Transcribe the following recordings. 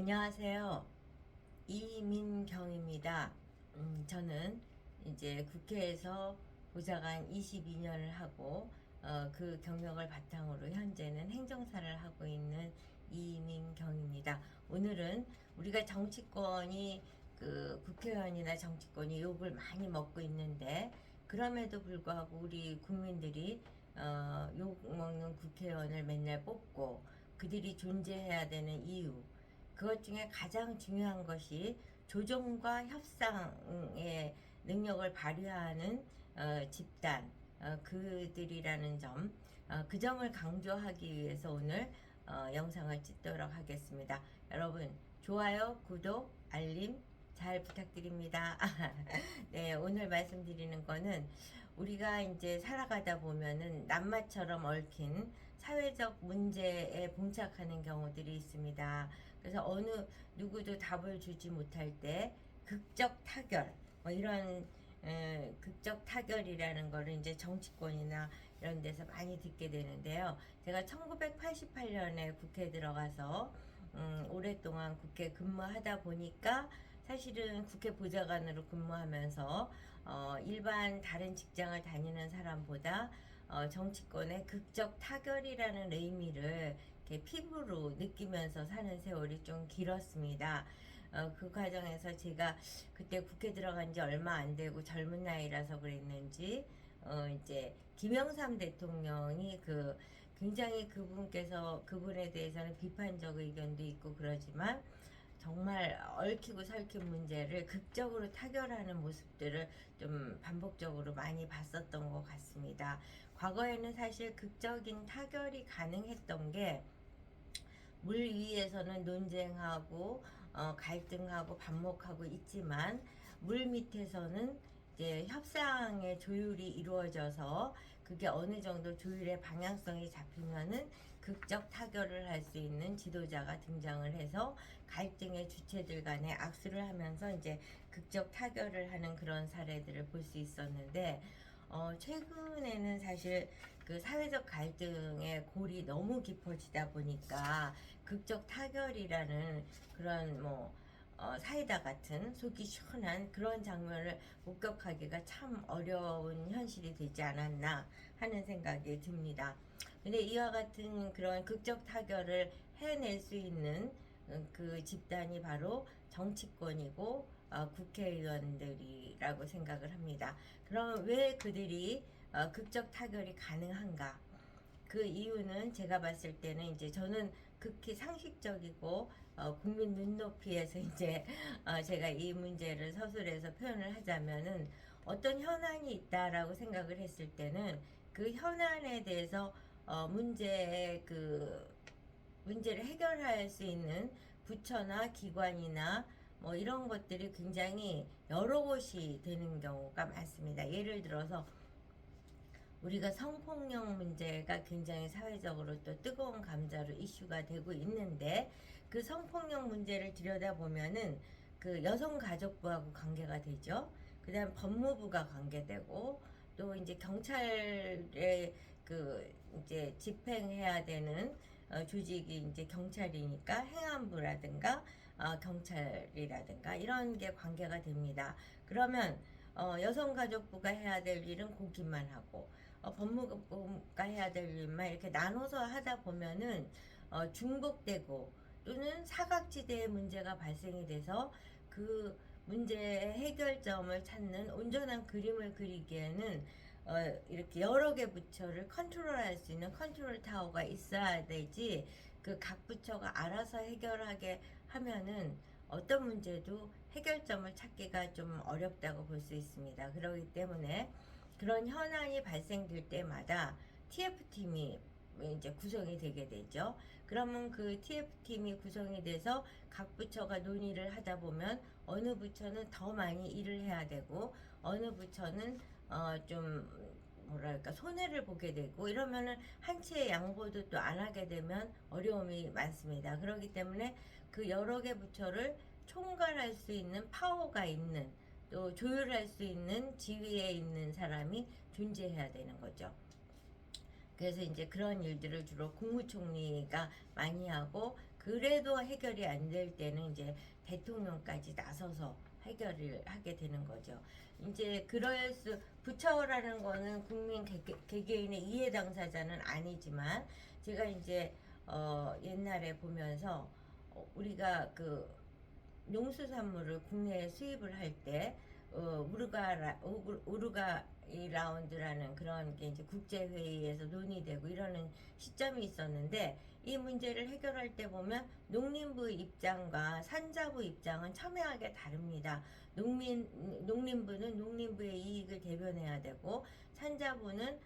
안녕하세요. 이민경입니다. 저는 이제 국회에서 보좌관 22년을 하고 그 경력을 바탕으로 현재는 행정사를 하고 있는 이민경입니다. 오늘은 우리가 정치권이 국회의원이나 정치권이 욕을 많이 먹고 있는데 그럼에도 불구하고 우리 국민들이 욕 먹는 국회의원을 맨날 뽑고 그들이 존재해야 되는 이유, 그것 중에 가장 중요한 것이 조정과 협상의 능력을 발휘하는 집단, 그들이라는 점, 그 점을 강조하기 위해서 오늘 영상을 찍도록 하겠습니다. 여러분, 좋아요, 구독, 알림 잘 부탁드립니다. 네, 오늘 말씀드리는 거는 우리가 이제 살아가다 보면은 낱마처럼 얽힌 사회적 문제에 봉착하는 경우들이 있습니다. 그래서 어느 누구도 답을 주지 못할 때 극적 타결, 뭐 이런 극적 타결이라는 거를 이제 정치권이나 이런 데서 많이 듣게 되는데요. 제가 1988년에 국회에 들어가서 오랫동안 국회 근무하다 보니까 사실은 국회 보좌관으로 근무하면서 일반 다른 직장을 다니는 사람보다 정치권의 극적 타결이라는 의미를 이렇게 피부로 느끼면서 사는 세월이 좀 길었습니다. 그 과정에서 제가 그때 국회 들어간 지 얼마 안 되고 젊은 나이라서 그랬는지 이제 김영삼 대통령이 굉장히 그분에 대해서는 비판적 의견도 있고 그러지만 정말 얽히고 설킨 문제를 극적으로 타결하는 모습들을 좀 반복적으로 많이 봤었던 것 같습니다. 과거에는 사실 극적인 타결이 가능했던 게 물 위에서는 논쟁하고 갈등하고 반목하고 있지만 물 밑에서는 이제 협상의 조율이 이루어져서 그게 어느 정도 조율의 방향성이 잡히면은 극적 타결을 할 수 있는 지도자가 등장을 해서 갈등의 주체들 간에 악수를 하면서 이제 극적 타결을 하는 그런 사례들을 볼 수 있었는데 최근에는 사실 그 사회적 갈등의 골이 너무 깊어지다 보니까 극적 타결이라는 그런 사이다 같은 속이 시원한 그런 장면을 목격하기가 참 어려운 현실이 되지 않았나 하는 생각이 듭니다. 근데 이와 같은 그런 극적 타결을 해낼 수 있는 그 집단이 바로 정치권이고 국회의원들이라고 생각을 합니다. 그럼 왜 그들이 극적 타결이 가능한가? 그 이유는 제가 봤을 때는 이제 저는 극히 상식적이고 국민 눈높이에서 이제 제가 이 문제를 서술해서 표현을 하자면은 어떤 현안이 있다라고 생각을 했을 때는 그 현안에 대해서 문제를 해결할 수 있는 부처나 기관이나 뭐 이런 것들이 굉장히 여러 곳이 되는 경우가 많습니다. 예를 들어서 우리가 성폭력 문제가 굉장히 사회적으로 또 뜨거운 감자로 이슈가 되고 있는데 그 성폭력 문제를 들여다보면은 그 여성가족부하고 관계가 되죠. 그 다음 법무부가 관계되고 또 이제 경찰의 이제 집행해야 되는 조직이 이제 경찰이니까 행안부라든가 경찰이라든가 이런 게 관계가 됩니다. 그러면 여성가족부가 해야 될 일은 고기만 하고 법무부가 해야 될 일만 이렇게 나눠서 하다 보면은 중복되고 또는 사각지대의 문제가 발생이 돼서 그 문제의 해결점을 찾는 온전한 그림을 그리기에는 이렇게 여러 개 부처를 컨트롤할 수 있는 컨트롤 타워가 있어야 되지 그 각 부처가 알아서 해결하게 하면은 어떤 문제도 해결점을 찾기가 좀 어렵다고 볼 수 있습니다. 그렇기 때문에 그런 현안이 발생될 때마다 TF팀이 이제 구성이 되게 되죠. 그러면 그 TF팀이 구성이 돼서 각 부처가 논의를 하다 보면 어느 부처는 더 많이 일을 해야 되고 어느 부처는 좀 뭐랄까 손해를 보게 되고 이러면은 한 채의 양보도 또 안 하게 되면 어려움이 많습니다. 그렇기 때문에 그 여러 개 부처를 총괄할 수 있는 파워가 있는 또 조율할 수 있는 지위에 있는 사람이 존재해야 되는 거죠. 그래서 이제 그런 일들을 주로 국무총리가 많이 하고 그래도 해결이 안 될 때는 이제 대통령까지 나서서 해결을 하게 되는 거죠. 이제 그럴 수 부처라는 거는 국민 개개인의 이해 당사자는 아니지만 제가 이제 옛날에 보면서 우리가 그 농수산물을 국내에 수입을 할 때 우루과이 라운드라는 그런 게 이제 국제회의에서 논의되고 이러는 시점이 있었는데 이 문제를 해결할 때 보면 농림부 입장과 산자부 입장은 첨예하게 다릅니다. 농림부는 농림부의 이익을 대변해야 되고 산자부는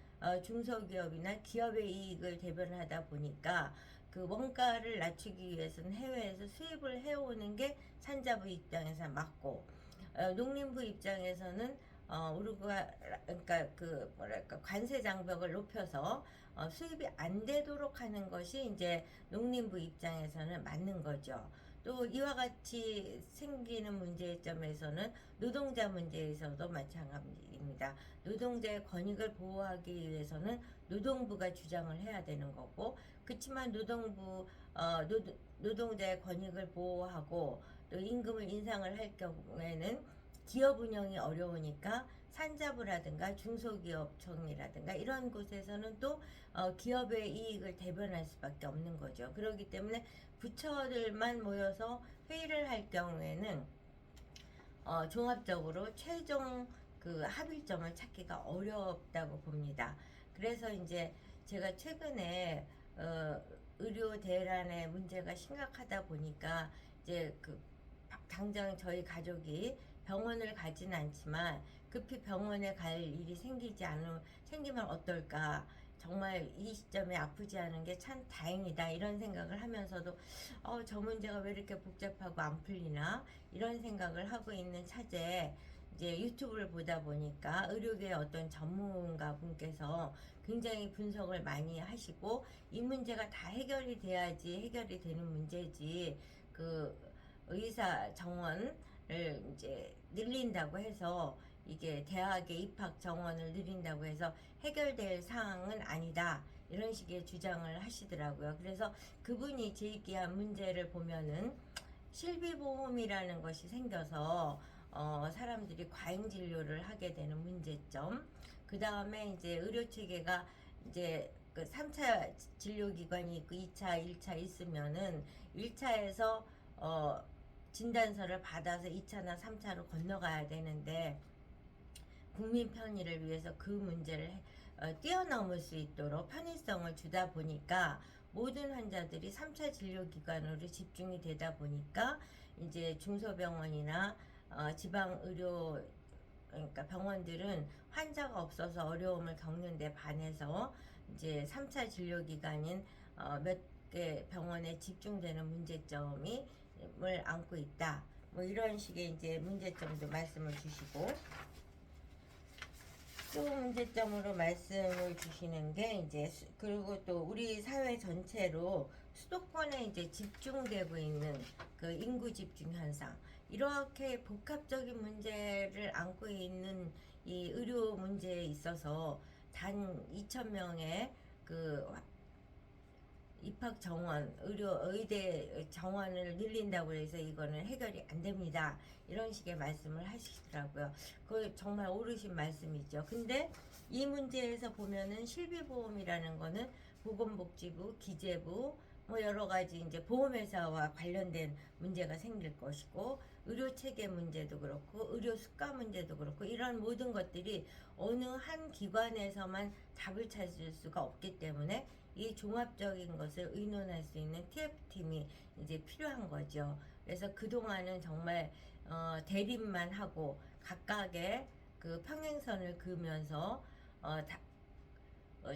중소기업이나 기업의 이익을 대변하다 보니까 그 원가를 낮추기 위해서는 해외에서 수입을 해오는 게 산자부 입장에서 맞고 농림부 입장에서는 우루과 그러니까 그 뭐랄까 관세 장벽을 높여서 수입이 안 되도록 하는 것이 이제 농림부 입장에서는 맞는 거죠. 또 이와 같이 생기는 문제점에서는 노동자 문제에서도 마찬가지입니다. 노동자의 권익을 보호하기 위해서는 노동부가 주장을 해야 되는 거고, 그렇지만 노동자의 권익을 보호하고 또 임금을 인상을 할 경우에는 기업 운영이 어려우니까 산자부라든가 중소기업청이라든가 이런 곳에서는 또 기업의 이익을 대변할 수밖에 없는 거죠. 그렇기 때문에 부처들만 모여서 회의를 할 경우에는 종합적으로 최종 그 합의점을 찾기가 어렵다고 봅니다. 그래서 이제 제가 최근에 의료 대란의 문제가 심각하다 보니까 이제 그 당장 저희 가족이 병원을 가진 않지만 급히 병원에 갈 일이 생기면 어떨까. 정말 이 시점에 아프지 않은 게 참 다행이다 이런 생각을 하면서도 저 문제가 왜 이렇게 복잡하고 안 풀리나 이런 생각을 하고 있는 차제에 이제 유튜브를 보다 보니까 의료계 어떤 전문가 분께서 굉장히 분석을 많이 하시고 이 문제가 다 해결이 돼야지 해결이 되는 문제지 그 의사 정원을 이제 늘린다고 해서 이게 대학의 입학 정원을 늘린다고 해서 해결될 사항은 아니다. 이런 식의 주장을 하시더라고요. 그래서 그분이 제기한 문제를 보면은 실비보험이라는 것이 생겨서 사람들이 과잉 진료를 하게 되는 문제점. 그 다음에 이제 의료 체계가 이제 그 3차 진료기관이 있고 2차, 1차 있으면은 1차에서 진단서를 받아서 2차나 3차로 건너가야 되는데 국민 편의를 위해서 그 문제를 뛰어넘을 수 있도록 편의성을 주다 보니까 모든 환자들이 3차 진료기관으로 집중이 되다 보니까 이제 중소병원이나 지방의료 그러니까 병원들은 환자가 없어서 어려움을 겪는데 반해서 이제 3차 진료기관인 몇 개 병원에 집중되는 문제점이 을 안고 있다. 뭐 이런 식의 이제 문제점도 말씀을 주시고 또 문제점으로 말씀을 주시는 게 이제 그리고 또 우리 사회 전체로 수도권에 이제 집중되고 있는 그 인구 집중 현상 이렇게 복합적인 문제를 안고 있는 이 의료 문제에 있어서 단 2,000명의 그 입학 정원, 의대 정원을 늘린다고 해서 이거는 해결이 안 됩니다. 이런 식의 말씀을 하시더라고요. 그 정말 옳으신 말씀이죠. 근데 이 문제에서 보면은 실비보험이라는 거는 보건복지부, 기재부, 뭐 여러 가지 이제 보험회사와 관련된 문제가 생길 것이고 의료체계 문제도 그렇고 의료 수가 문제도 그렇고 이런 모든 것들이 어느 한 기관에서만 답을 찾을 수가 없기 때문에 이 종합적인 것을 의논할 수 있는 TF팀이 이제 필요한 거죠. 그래서 그동안은 정말 대립만 하고 각각의 그 평행선을 그으면서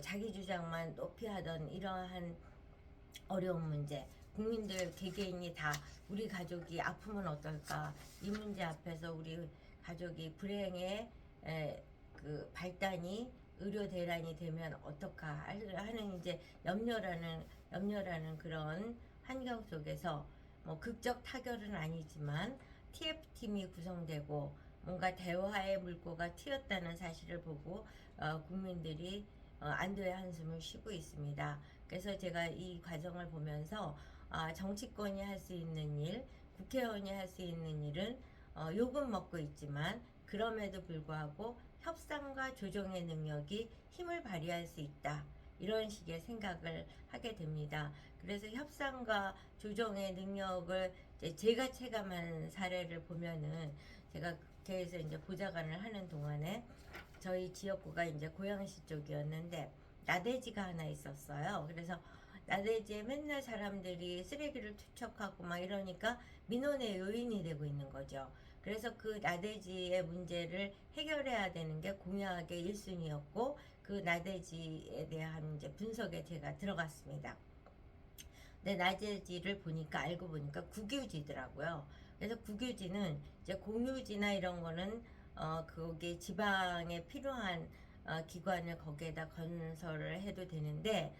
자기 주장만 높이 하던 이러한 어려운 문제 국민들 개개인이 다 우리 가족이 아프면 어떨까 이 문제 앞에서 우리 가족이 불행의 그 발단이 의료 대란이 되면 어떡하 하는 이제 염려라는 그런 환경 속에서 뭐 극적 타결은 아니지만 TF팀이 구성되고 뭔가 대화의 물꼬가 튀었다는 사실을 보고 국민들이 안도의 한숨을 쉬고 있습니다. 그래서 제가 이 과정을 보면서 정치권이 할 수 있는 일, 국회의원이 할 수 있는 일은 욕은 먹고 있지만 그럼에도 불구하고 협상과 조정의 능력이 힘을 발휘할 수 있다. 이런 식의 생각을 하게 됩니다. 그래서 협상과 조정의 능력을 제가 체감한 사례를 보면은 제가 국회에서 이제 보좌관을 하는 동안에 저희 지역구가 이제 고양시 쪽이었는데 나대지가 하나 있었어요. 그래서 나대지에 맨날 사람들이 쓰레기를 투척하고 막 이러니까 민원의 요인이 되고 있는 거죠. 그래서 그 나대지의 문제를 해결해야 되는 게 공약의 1순위였고 그 나대지에 대한 이제 분석에 제가 들어갔습니다. 근데 나대지를 보니까 알고 보니까 국유지더라고요. 그래서 국유지는 이제 공유지나 이런 거는 거기 지방에 필요한 기관을 거기에다 건설을 해도 되는데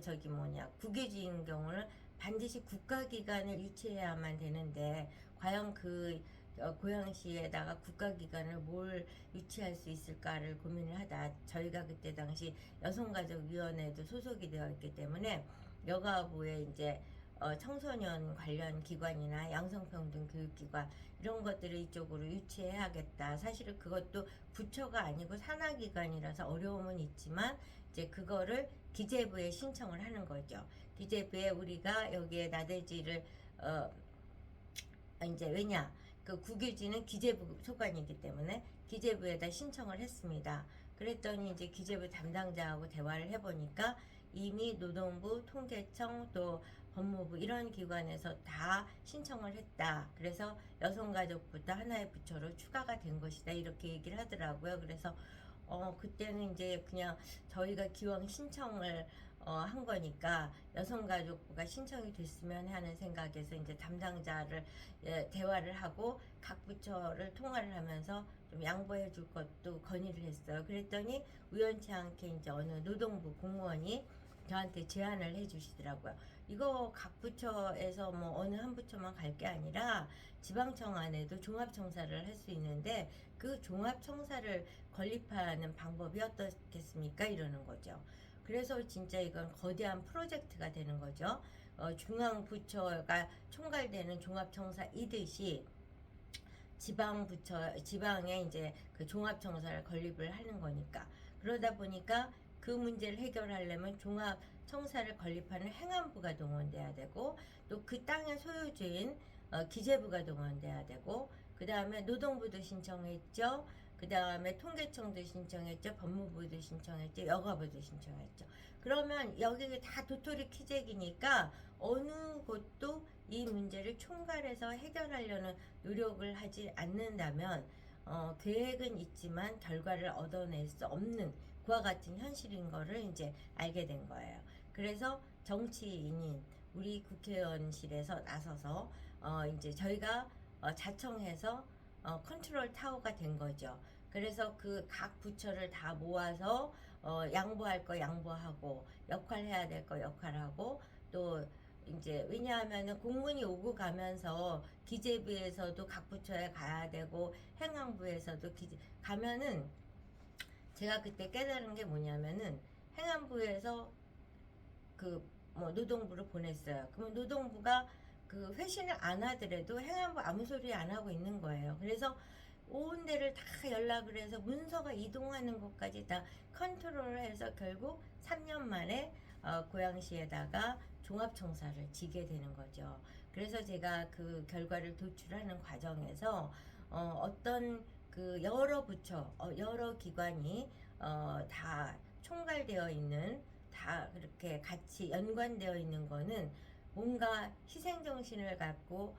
저기 뭐냐 국유지인 경우는 반드시 국가기관을 유치해야만 되는데 과연 그 고양시에다가 국가기관을 뭘 유치할 수 있을까를 고민을 하다 저희가 그때 당시 여성가족위원회도 소속이 되어 있기 때문에 여가부에 이제 청소년 관련 기관이나 양성평등 교육기관 이런 것들을 이쪽으로 유치해야겠다. 사실은 그것도 부처가 아니고 산하기관이라서 어려움은 있지만 이제 그거를 기재부에 신청을 하는 거죠. 기재부에 우리가 여기에 나대지를 이제 왜냐 그 국유지는 기재부 소관이기 때문에 기재부에다 신청을 했습니다. 그랬더니 이제 기재부 담당자하고 대화를 해보니까 이미 노동부, 통계청 또 법무부 이런 기관에서 다 신청을 했다. 그래서 여성가족부터 하나의 부처로 추가가 된 것이다. 이렇게 얘기를 하더라고요. 그래서 그때는 이제 그냥 저희가 기왕 신청을 한 거니까 여성가족부가 신청이 됐으면 하는 생각에서 이제 담당자를 대화를 하고 각 부처를 통화를 하면서 좀 양보해 줄 것도 건의를 했어요. 그랬더니 우연치 않게 이제 어느 노동부 공무원이 저한테 제안을 해 주시더라고요. 이거 각 부처에서 뭐 어느 한 부처만 갈 게 아니라 지방청 안에도 종합청사를 할 수 있는데 그 종합청사를 건립하는 방법이 어떻겠습니까? 이러는 거죠. 그래서 진짜 이건 거대한 프로젝트가 되는 거죠. 중앙부처가 총괄되는 종합청사이듯이 지방에 이제 그 종합청사를 건립을 하는 거니까. 그러다 보니까 그 문제를 해결하려면 종합청사를 건립하는 행안부가 동원돼야 되고 또 그 땅의 소유주인 기재부가 동원돼야 되고 그 다음에 노동부도 신청했죠. 그 다음에 통계청도 신청했죠. 법무부도 신청했죠. 여가부도 신청했죠. 그러면 여기 다 도토리 키재기니까 어느 곳도 이 문제를 총괄해서 해결하려는 노력을 하지 않는다면 계획은 있지만 결과를 얻어낼 수 없는 그와 같은 현실인 거를 이제 알게 된 거예요. 그래서 정치인인 우리 국회의원실에서 나서서 이제 저희가 자청해서 컨트롤 타워가 된 거죠. 그래서 그 각 부처를 다 모아서 양보할 거 양보하고 역할해야 될 거 역할하고 또 이제 왜냐하면은 공문이 오고 가면서 기재부에서도 각 부처에 가야 되고 행안부에서도 가면은 제가 그때 깨달은 게 뭐냐면은 행안부에서 그 뭐 노동부를 보냈어요. 그러면 노동부가 그 회신을 안 하더라도 행안부 아무 소리 안 하고 있는 거예요. 그래서 온 데를 다 연락을 해서 문서가 이동하는 것까지 다 컨트롤을 해서 결국 3년 만에 고양시에다가 종합청사를 지게 되는 거죠. 그래서 제가 그 결과를 도출하는 과정에서 어떤 그 여러 부처, 여러 기관이 다 총괄되어 있는 다 그렇게 같이 연관되어 있는 거는 뭔가 희생정신을 갖고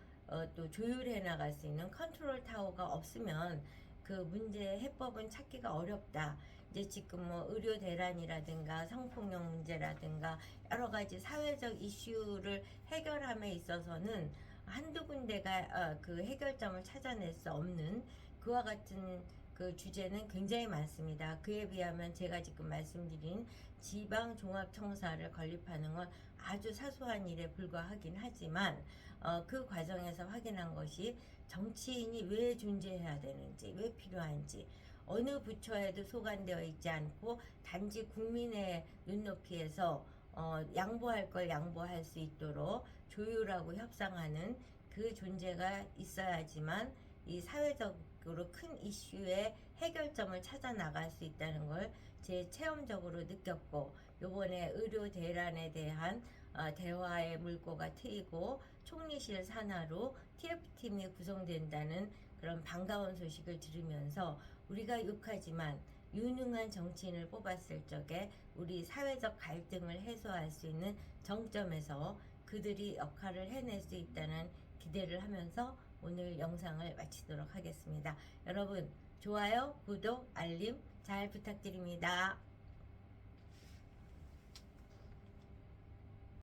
또 조율해 나갈 수 있는 컨트롤 타워가 없으면 그 문제 해법은 찾기가 어렵다. 이제 지금 뭐 의료 대란이라든가 성폭력 문제라든가 여러 가지 사회적 이슈를 해결함에 있어서는 한두 군데가 그 해결점을 찾아낼 수 없는 그와 같은 그 주제는 굉장히 많습니다. 그에 비하면 제가 지금 말씀드린 지방종합청사를 건립하는 건 아주 사소한 일에 불과하긴 하지만 그 과정에서 확인한 것이 정치인이 왜 존재해야 되는지, 왜 필요한지, 어느 부처에도 소관되어 있지 않고 단지 국민의 눈높이에서 양보할 걸 양보할 수 있도록 조율하고 협상하는 그 존재가 있어야지만 이 사회적으로 큰 이슈의 해결점을 찾아 나갈 수 있다는 걸 제 체험적으로 느꼈고, 요번에 의료 대란에 대한 대화의 물꼬가 트이고 총리실 산하로 TF팀이 구성된다는 그런 반가운 소식을 들으면서, 우리가 욕하지만 유능한 정치인을 뽑았을 적에 우리 사회적 갈등을 해소할 수 있는 정점에서 그들이 역할을 해낼 수 있다는 기대를 하면서 오늘 영상을 마치도록 하겠습니다. 여러분, 좋아요, 구독, 알림 잘 부탁드립니다.